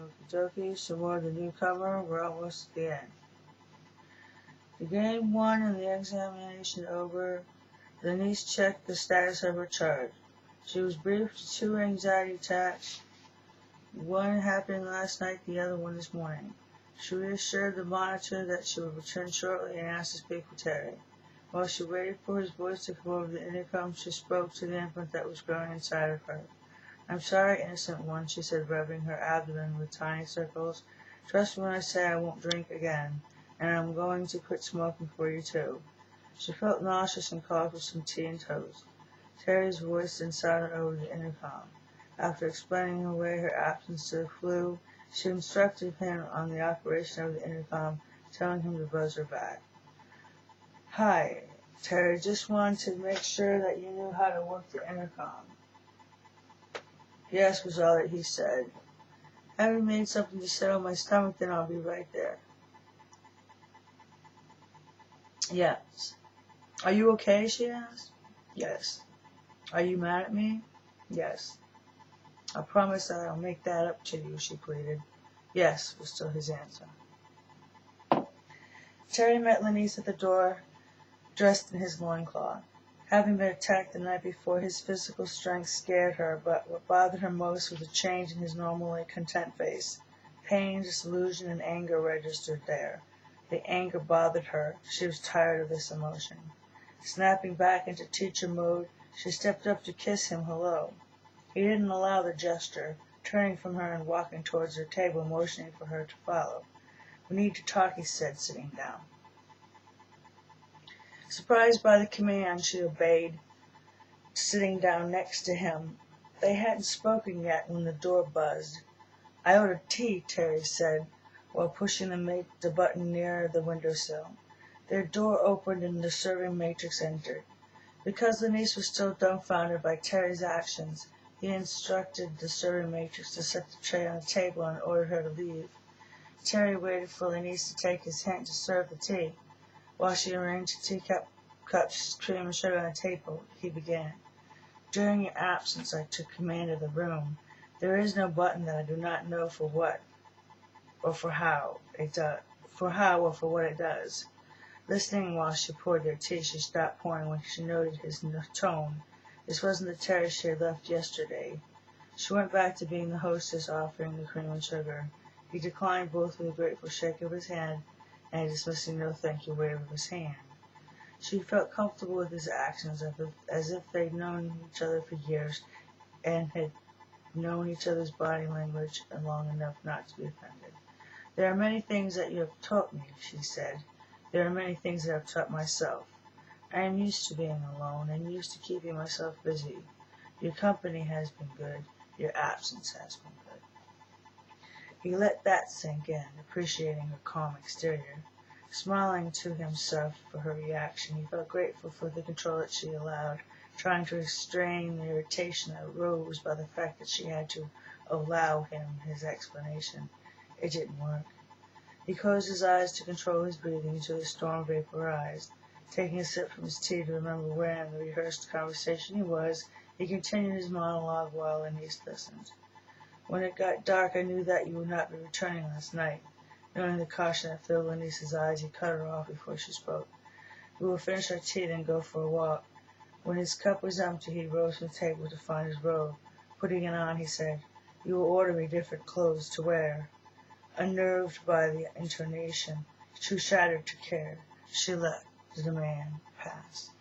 Okie dokie, some more of the Newcomer. We're almost at the end. The game won and the examination over, Denise checked the status of her charge. She was briefed with 2 anxiety attacks, one happened last night, the other one this morning. She reassured the monitor that she would return shortly and asked to speak with Terry. While she waited for his voice to come over the intercom, she spoke to the infant that was growing inside of her. "I'm sorry, innocent one," she said, rubbing her abdomen with tiny circles. "Trust me when I say I won't drink again, and I'm going to quit smoking for you, too." She felt nauseous and called for some tea and toast. Terry's voice then sounded over the intercom. After explaining away her absence to the flu, she instructed him on the operation of the intercom, telling him to buzz her back. "Hi, Terry, just wanted to make sure that you knew how to work the intercom." "Yes," was all that he said. "Having made something to settle my stomach, then I'll be right there." "Yes." "Are you okay?" she asked. "Yes." "Are you mad at me?" "Yes." "I promise that I'll make that up to you," she pleaded. "Yes," was still his answer. Terry met Lenise at the door, dressed in his loincloth. Having been attacked the night before, his physical strength scared her, but what bothered her most was a change in his normally content face. Pain, disillusion, and anger registered there. The anger bothered her. She was tired of this emotion. Snapping back into teacher mode, she stepped up to kiss him hello. He didn't allow the gesture, turning from her and walking towards her table, motioning for her to follow. "We need to talk," he said, sitting down. Surprised by the command, she obeyed, sitting down next to him. They hadn't spoken yet when the door buzzed. "I ordered tea," Terry said, while pushing the button nearer the windowsill. Their door opened and the serving matrix entered. Because Lenise was still dumbfounded by Terry's actions, he instructed the serving matrix to set the tray on the table and ordered her to leave. Terry waited for Lenise to take his hint to serve the tea. While she arranged teacup, cups, cream, and sugar on the table, he began. "During your absence, I took command of the room. There is no button that I do not know for what or for how it does. For what it does." Listening while she poured their tea, she stopped pouring when she noted his tone. This wasn't the Terry she had left yesterday. She went back to being the hostess, offering the cream and sugar. He declined both with a grateful shake of his head and a dismissing no thank you wave of his hand. She felt comfortable with his actions, as if they'd known each other for years and had known each other's body language long enough not to be offended. "There are many things that you have taught me," she said. "There are many things that I've taught myself. I am used to being alone and used to keeping myself busy. Your company has been good. Your absence has been good." He let that sink in, appreciating her calm exterior. Smiling to himself for her reaction, he felt grateful for the control that she allowed, trying to restrain the irritation that arose by the fact that she had to allow him his explanation. It didn't work. He closed his eyes to control his breathing until the storm vaporized. Taking a sip from his tea to remember where in the rehearsed conversation he was, he continued his monologue while Lenise listened. "When it got dark, I knew that you would not be returning last night." Knowing the caution that filled Lenise's eyes, he cut her off before she spoke. "We will finish our tea, then go for a walk." When his cup was empty, he rose from the table to find his robe. Putting it on, he said, "You will order me different clothes to wear." Unnerved by the intonation, too shattered to care, she let the demand pass.